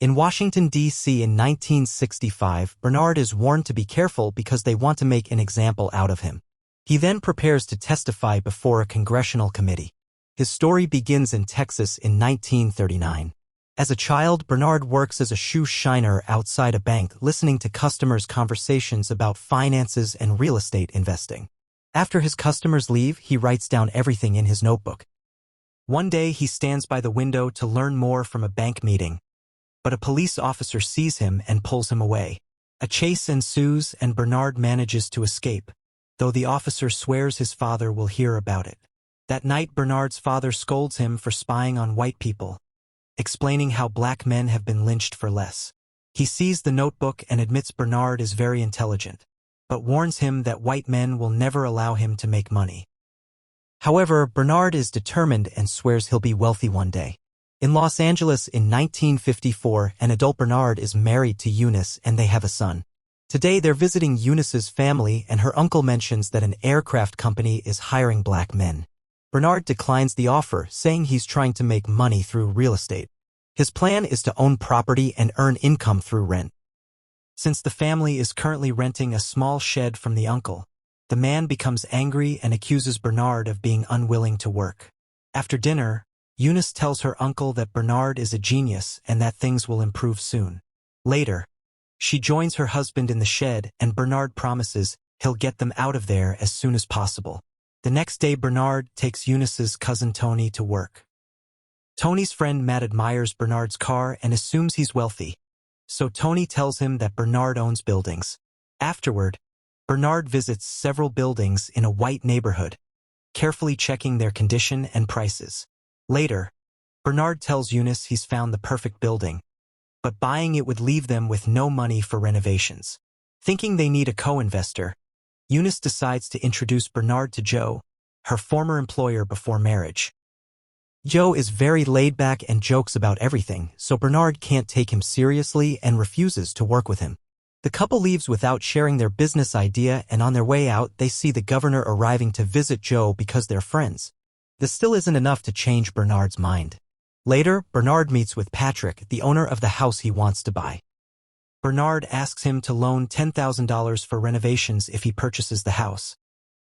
In Washington, D.C. in 1965, Bernard is warned to be careful because they want to make an example out of him. He then prepares to testify before a congressional committee. His story begins in Texas in 1939. As a child, Bernard works as a shoe shiner outside a bank, listening to customers' conversations about finances and real estate investing. After his customers leave, he writes down everything in his notebook. One day, he stands by the window to learn more from a bank meeting, but a police officer sees him and pulls him away. A chase ensues and Bernard manages to escape, though the officer swears his father will hear about it. That night, Bernard's father scolds him for spying on white people, explaining how black men have been lynched for less. He sees the notebook and admits Bernard is very intelligent, but warns him that white men will never allow him to make money. However, Bernard is determined and swears he'll be wealthy one day. In Los Angeles in 1954, an adult Bernard is married to Eunice and they have a son. Today they're visiting Eunice's family and her uncle mentions that an aircraft company is hiring black men. Bernard declines the offer, saying he's trying to make money through real estate. His plan is to own property and earn income through rent. Since the family is currently renting a small shed from the uncle, the man becomes angry and accuses Bernard of being unwilling to work. After dinner, Eunice tells her uncle that Bernard is a genius and that things will improve soon. Later, she joins her husband in the shed and Bernard promises he'll get them out of there as soon as possible. The next day, Bernard takes Eunice's cousin Tony to work. Tony's friend Matt admires Bernard's car and assumes he's wealthy, so Tony tells him that Bernard owns buildings. Afterward, Bernard visits several buildings in a white neighborhood, carefully checking their condition and prices. Later, Bernard tells Eunice he's found the perfect building, but buying it would leave them with no money for renovations. Thinking they need a co-investor, Eunice decides to introduce Bernard to Joe, her former employer before marriage. Joe is very laid-back and jokes about everything, so Bernard can't take him seriously and refuses to work with him. The couple leaves without sharing their business idea, and on their way out, they see the governor arriving to visit Joe because they're friends. This still isn't enough to change Bernard's mind. Later, Bernard meets with Patrick, the owner of the house he wants to buy. Bernard asks him to loan $10,000 for renovations if he purchases the house,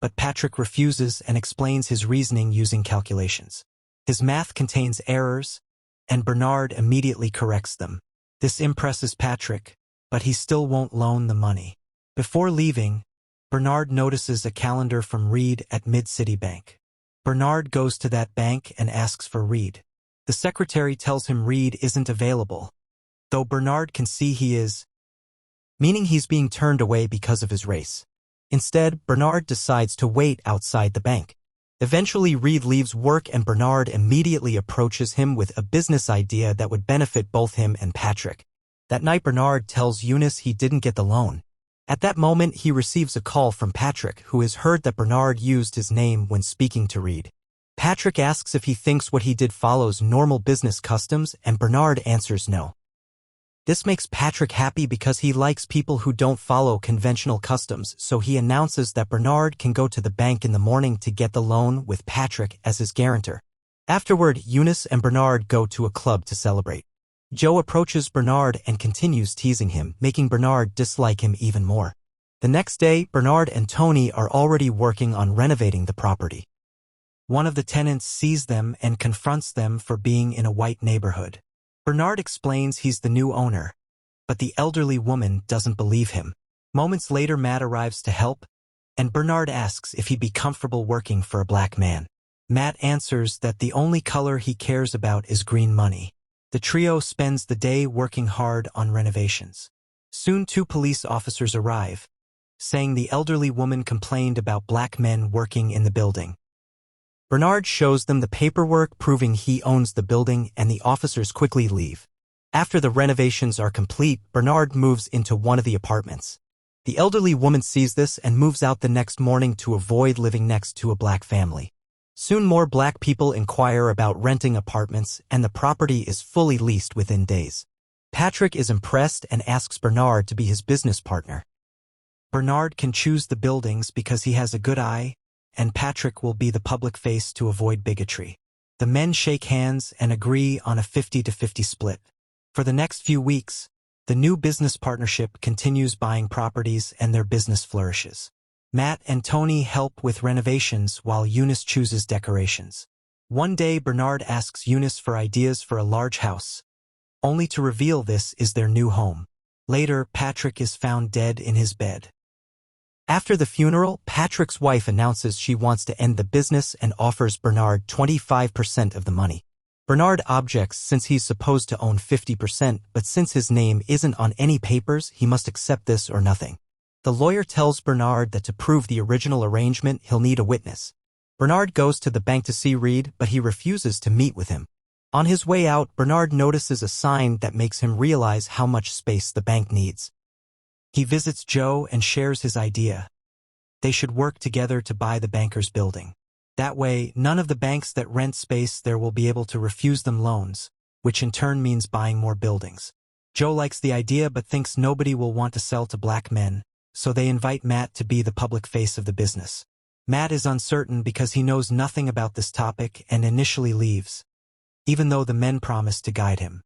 but Patrick refuses and explains his reasoning using calculations. His math contains errors, and Bernard immediately corrects them. This impresses Patrick, but he still won't loan the money. Before leaving, Bernard notices a calendar from Reed at Mid-City Bank. Bernard goes to that bank and asks for Reed. The secretary tells him Reed isn't available, though Bernard can see he is, meaning he's being turned away because of his race. Instead, Bernard decides to wait outside the bank. Eventually, Reed leaves work and Bernard immediately approaches him with a business idea that would benefit both him and Patrick. That night, Bernard tells Eunice he didn't get the loan. At that moment, he receives a call from Patrick, who has heard that Bernard used his name when speaking to Reed. Patrick asks if he thinks what he did follows normal business customs, and Bernard answers no. This makes Patrick happy because he likes people who don't follow conventional customs, so he announces that Bernard can go to the bank in the morning to get the loan with Patrick as his guarantor. Afterward, Eunice and Bernard go to a club to celebrate. Joe approaches Bernard and continues teasing him, making Bernard dislike him even more. The next day, Bernard and Tony are already working on renovating the property. One of the tenants sees them and confronts them for being in a white neighborhood. Bernard explains he's the new owner, but the elderly woman doesn't believe him. Moments later, Matt arrives to help, and Bernard asks if he'd be comfortable working for a black man. Matt answers that the only color he cares about is green money. The trio spends the day working hard on renovations. Soon 2 police officers arrive, saying the elderly woman complained about black men working in the building. Bernard shows them the paperwork proving he owns the building, and the officers quickly leave. After the renovations are complete, Bernard moves into one of the apartments. The elderly woman sees this and moves out the next morning to avoid living next to a black family. Soon more black people inquire about renting apartments, and the property is fully leased within days. Patrick is impressed and asks Bernard to be his business partner. Bernard can choose the buildings because he has a good eye, and Patrick will be the public face to avoid bigotry. The men shake hands and agree on a 50-50 split. For the next few weeks, the new business partnership continues buying properties and their business flourishes. Matt and Tony help with renovations while Eunice chooses decorations. One day, Bernard asks Eunice for ideas for a large house, only to reveal this is their new home. Later, Patrick is found dead in his bed. After the funeral, Patrick's wife announces she wants to end the business and offers Bernard 25% of the money. Bernard objects since he's supposed to own 50%, but since his name isn't on any papers, he must accept this or nothing. The lawyer tells Bernard that to prove the original arrangement, he'll need a witness. Bernard goes to the bank to see Reed, but he refuses to meet with him. On his way out, Bernard notices a sign that makes him realize how much space the bank needs. He visits Joe and shares his idea. They should work together to buy the banker's building. That way, none of the banks that rent space there will be able to refuse them loans, which in turn means buying more buildings. Joe likes the idea but thinks nobody will want to sell to black men, so they invite Matt to be the public face of the business. Matt is uncertain because he knows nothing about this topic and initially leaves, even though the men promise to guide him.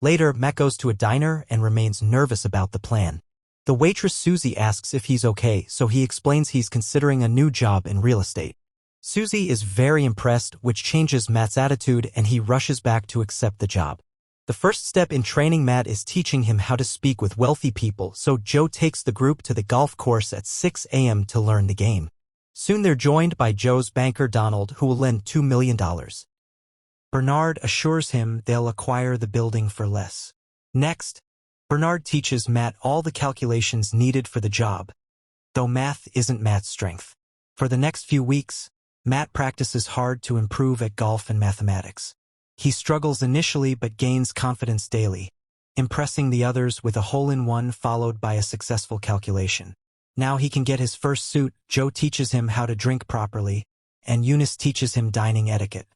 Later, Matt goes to a diner and remains nervous about the plan. The waitress Susie asks if he's okay, so he explains he's considering a new job in real estate. Susie is very impressed, which changes Matt's attitude, and he rushes back to accept the job. The first step in training Matt is teaching him how to speak with wealthy people, so Joe takes the group to the golf course at 6 a.m. to learn the game. Soon they're joined by Joe's banker Donald, who will lend $2 million. Bernard assures him they'll acquire the building for less. Next, Bernard teaches Matt all the calculations needed for the job, though math isn't Matt's strength. For the next few weeks, Matt practices hard to improve at golf and mathematics. He struggles initially but gains confidence daily, impressing the others with a hole-in-one followed by a successful calculation. Now he can get his first suit. Joe teaches him how to drink properly, and Eunice teaches him dining etiquette.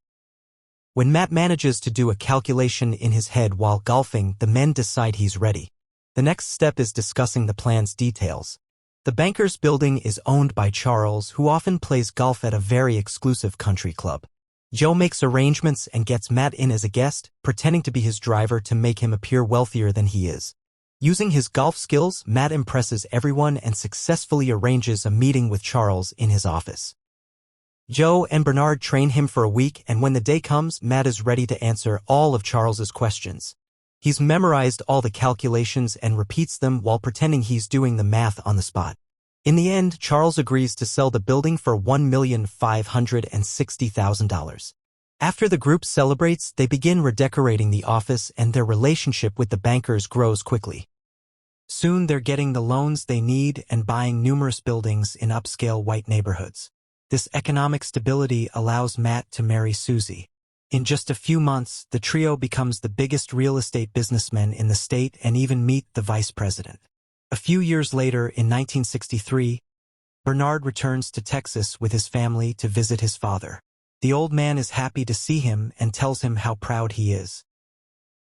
When Matt manages to do a calculation in his head while golfing, the men decide he's ready. The next step is discussing the plan's details. The banker's building is owned by Charles, who often plays golf at a very exclusive country club. Joe makes arrangements and gets Matt in as a guest, pretending to be his driver to make him appear wealthier than he is. Using his golf skills, Matt impresses everyone and successfully arranges a meeting with Charles in his office. Joe and Bernard train him for a week, and when the day comes, Matt is ready to answer all of Charles's questions. He's memorized all the calculations and repeats them while pretending he's doing the math on the spot. In the end, Charles agrees to sell the building for $1,560,000. After the group celebrates, they begin redecorating the office, and their relationship with the bankers grows quickly. Soon they're getting the loans they need and buying numerous buildings in upscale white neighborhoods. This economic stability allows Matt to marry Susie. In just a few months, the trio becomes the biggest real estate businessmen in the state and even meet the vice president. A few years later, in 1963, Bernard returns to Texas with his family to visit his father. The old man is happy to see him and tells him how proud he is.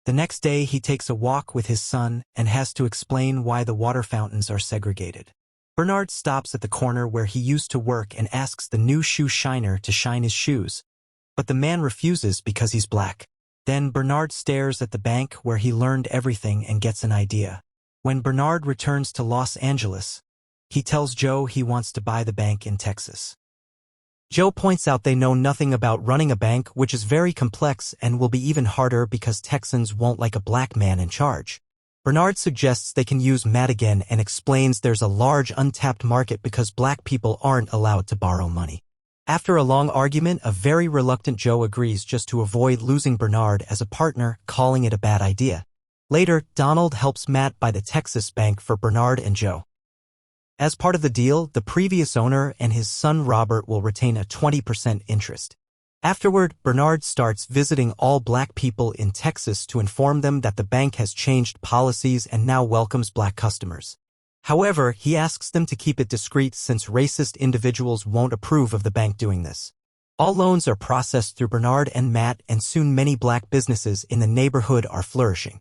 The next day, he takes a walk with his son and has to explain why the water fountains are segregated. Bernard stops at the corner where he used to work and asks the new shoe shiner to shine his shoes, but the man refuses because he's black. Then Bernard stares at the bank where he learned everything and gets an idea. When Bernard returns to Los Angeles, he tells Joe he wants to buy the bank in Texas. Joe points out they know nothing about running a bank, which is very complex and will be even harder because Texans won't like a black man in charge. Bernard suggests they can use Matt again and explains there's a large untapped market because black people aren't allowed to borrow money. After a long argument, a very reluctant Joe agrees just to avoid losing Bernard as a partner, calling it a bad idea. Later, Donald helps Matt buy the Texas bank for Bernard and Joe. As part of the deal, the previous owner and his son Robert will retain a 20% interest. Afterward, Bernard starts visiting all black people in Texas to inform them that the bank has changed policies and now welcomes black customers. However, he asks them to keep it discreet since racist individuals won't approve of the bank doing this. All loans are processed through Bernard and Matt, and soon many black businesses in the neighborhood are flourishing.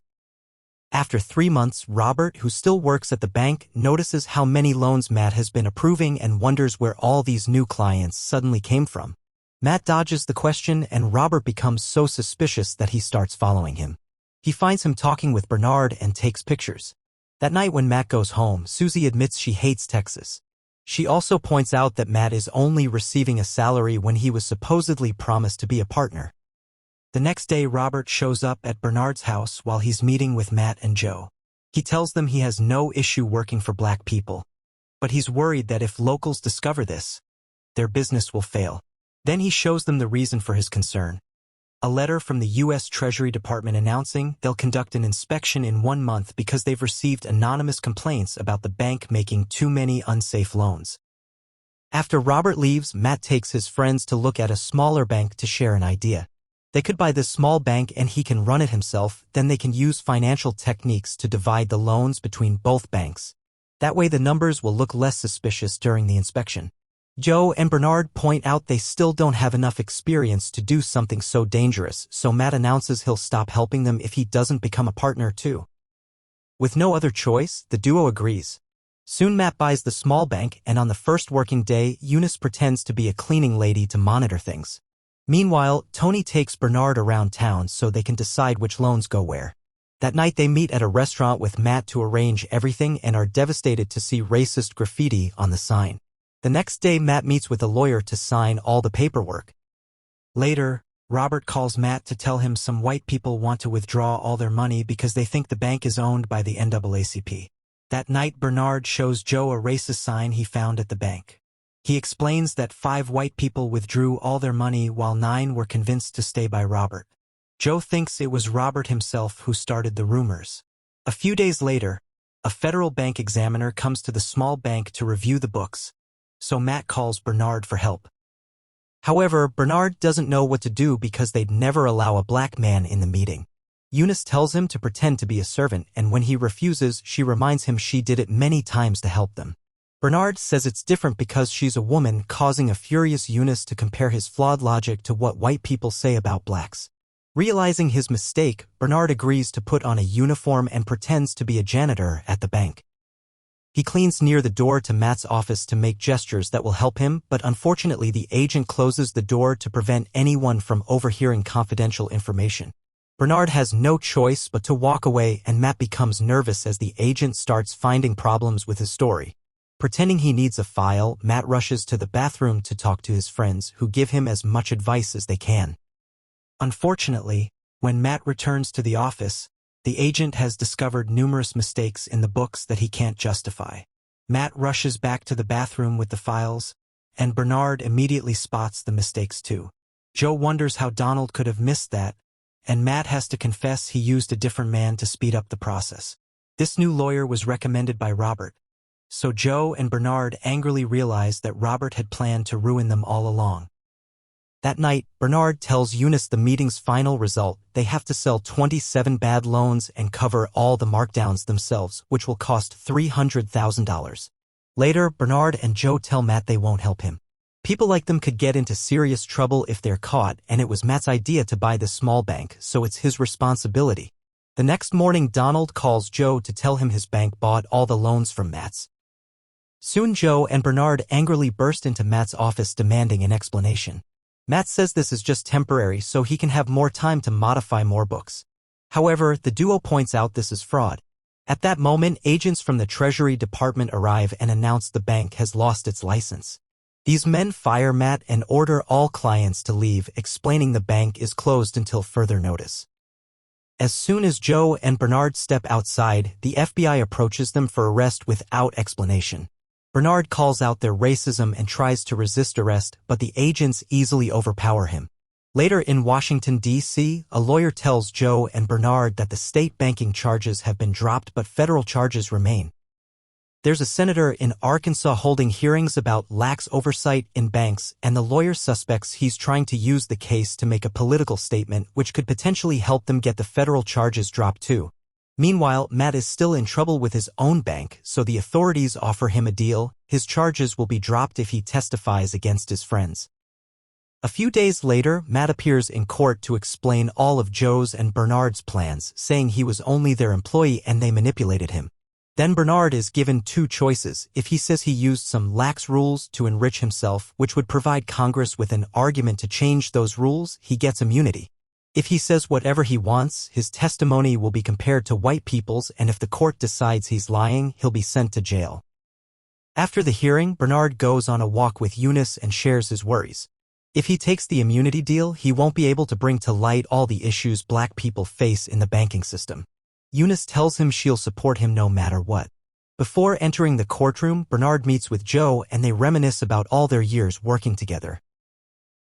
After 3 months, Robert, who still works at the bank, notices how many loans Matt has been approving and wonders where all these new clients suddenly came from. Matt dodges the question, and Robert becomes so suspicious that he starts following him. He finds him talking with Bernard and takes pictures. That night when Matt goes home, Susie admits she hates Texas. She also points out that Matt is only receiving a salary when he was supposedly promised to be a partner. The next day, Robert shows up at Bernard's house while he's meeting with Matt and Joe. He tells them he has no issue working for black people, but he's worried that if locals discover this, their business will fail. Then he shows them the reason for his concern. A letter from the U.S. Treasury Department announcing they'll conduct an inspection in 1 month because they've received anonymous complaints about the bank making too many unsafe loans. After Robert leaves, Matt takes his friends to look at a smaller bank to share an idea. They could buy this small bank and he can run it himself, then they can use financial techniques to divide the loans between both banks. That way the numbers will look less suspicious during the inspection. Joe and Bernard point out they still don't have enough experience to do something so dangerous, so Matt announces he'll stop helping them if he doesn't become a partner too. With no other choice, the duo agrees. Soon Matt buys the small bank, and on the first working day, Eunice pretends to be a cleaning lady to monitor things. Meanwhile, Tony takes Bernard around town so they can decide which loans go where. That night they meet at a restaurant with Matt to arrange everything and are devastated to see racist graffiti on the sign. The next day, Matt meets with a lawyer to sign all the paperwork. Later, Robert calls Matt to tell him some white people want to withdraw all their money because they think the bank is owned by the NAACP. That night, Bernard shows Joe a racist sign he found at the bank. He explains that 5 white people withdrew all their money while 9 were convinced to stay by Robert. Joe thinks it was Robert himself who started the rumors. A few days later, a federal bank examiner comes to the small bank to review the books, so Matt calls Bernard for help. However, Bernard doesn't know what to do because they'd never allow a black man in the meeting. Eunice tells him to pretend to be a servant, and when he refuses, she reminds him she did it many times to help them. Bernard says it's different because she's a woman, causing a furious Eunice to compare his flawed logic to what white people say about blacks. Realizing his mistake, Bernard agrees to put on a uniform and pretends to be a janitor at the bank. He cleans near the door to Matt's office to make gestures that will help him, but unfortunately the agent closes the door to prevent anyone from overhearing confidential information. Bernard has no choice but to walk away, and Matt becomes nervous as the agent starts finding problems with his story. Pretending he needs a file, Matt rushes to the bathroom to talk to his friends, who give him as much advice as they can. Unfortunately, when Matt returns to the office, the agent has discovered numerous mistakes in the books that he can't justify. Matt rushes back to the bathroom with the files, and Bernard immediately spots the mistakes too. Joe wonders how Donald could have missed that, and Matt has to confess he used a different man to speed up the process. This new lawyer was recommended by Robert, so Joe and Bernard angrily realize that Robert had planned to ruin them all along. That night, Bernard tells Eunice the meeting's final result: they have to sell 27 bad loans and cover all the markdowns themselves, which will cost $300,000. Later, Bernard and Joe tell Matt they won't help him. People like them could get into serious trouble if they're caught, and it was Matt's idea to buy the small bank, so it's his responsibility. The next morning, Donald calls Joe to tell him his bank bought all the loans from Matt's. Soon Joe and Bernard angrily burst into Matt's office demanding an explanation. Matt says this is just temporary so he can have more time to modify more books. However, the duo points out this is fraud. At that moment, agents from the Treasury Department arrive and announce the bank has lost its license. These men fire Matt and order all clients to leave, explaining the bank is closed until further notice. As soon as Joe and Bernard step outside, the FBI approaches them for arrest without explanation. Bernard calls out their racism and tries to resist arrest, but the agents easily overpower him. Later in Washington, D.C., a lawyer tells Joe and Bernard that the state banking charges have been dropped but federal charges remain. There's a senator in Arkansas holding hearings about lax oversight in banks, and the lawyer suspects he's trying to use the case to make a political statement which could potentially help them get the federal charges dropped too. Meanwhile, Matt is still in trouble with his own bank, so the authorities offer him a deal: his charges will be dropped if he testifies against his friends. A few days later, Matt appears in court to explain all of Joe's and Bernard's plans, saying he was only their employee and they manipulated him. Then Bernard is given 2 choices: if he says he used some lax rules to enrich himself, which would provide Congress with an argument to change those rules, he gets immunity. If he says whatever he wants, his testimony will be compared to white people's, and if the court decides he's lying, he'll be sent to jail. After the hearing, Bernard goes on a walk with Eunice and shares his worries. If he takes the immunity deal, he won't be able to bring to light all the issues black people face in the banking system. Eunice tells him she'll support him no matter what. Before entering the courtroom, Bernard meets with Joe and they reminisce about all their years working together.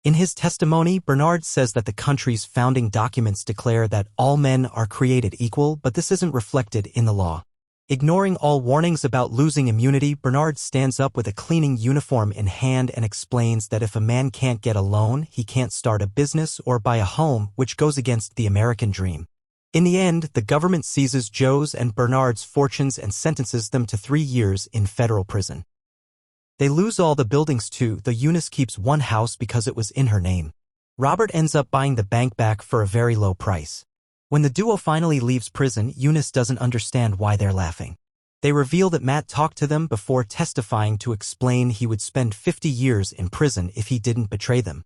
In his testimony, Bernard says that the country's founding documents declare that all men are created equal, but this isn't reflected in the law. Ignoring all warnings about losing immunity, Bernard stands up with a cleaning uniform in hand and explains that if a man can't get a loan, he can't start a business or buy a home, which goes against the American dream. In the end, the government seizes Joe's and Bernard's fortunes and sentences them to 3 years in federal prison. They lose all the buildings too, though Eunice keeps one house because it was in her name. Robert ends up buying the bank back for a very low price. When the duo finally leaves prison, Eunice doesn't understand why they're laughing. They reveal that Matt talked to them before testifying to explain he would spend 50 years in prison if he didn't betray them.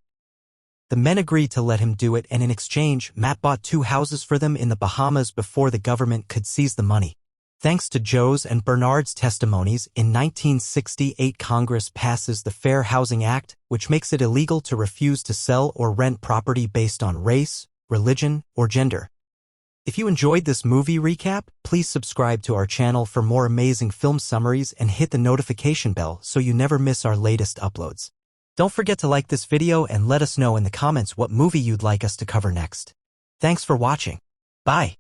The men agreed to let him do it, and in exchange, Matt bought 2 houses for them in the Bahamas before the government could seize the money. Thanks to Joe's and Bernard's testimonies, in 1968 Congress passes the Fair Housing Act, which makes it illegal to refuse to sell or rent property based on race, religion, or gender. If you enjoyed this movie recap, please subscribe to our channel for more amazing film summaries and hit the notification bell so you never miss our latest uploads. Don't forget to like this video and let us know in the comments what movie you'd like us to cover next. Thanks for watching. Bye.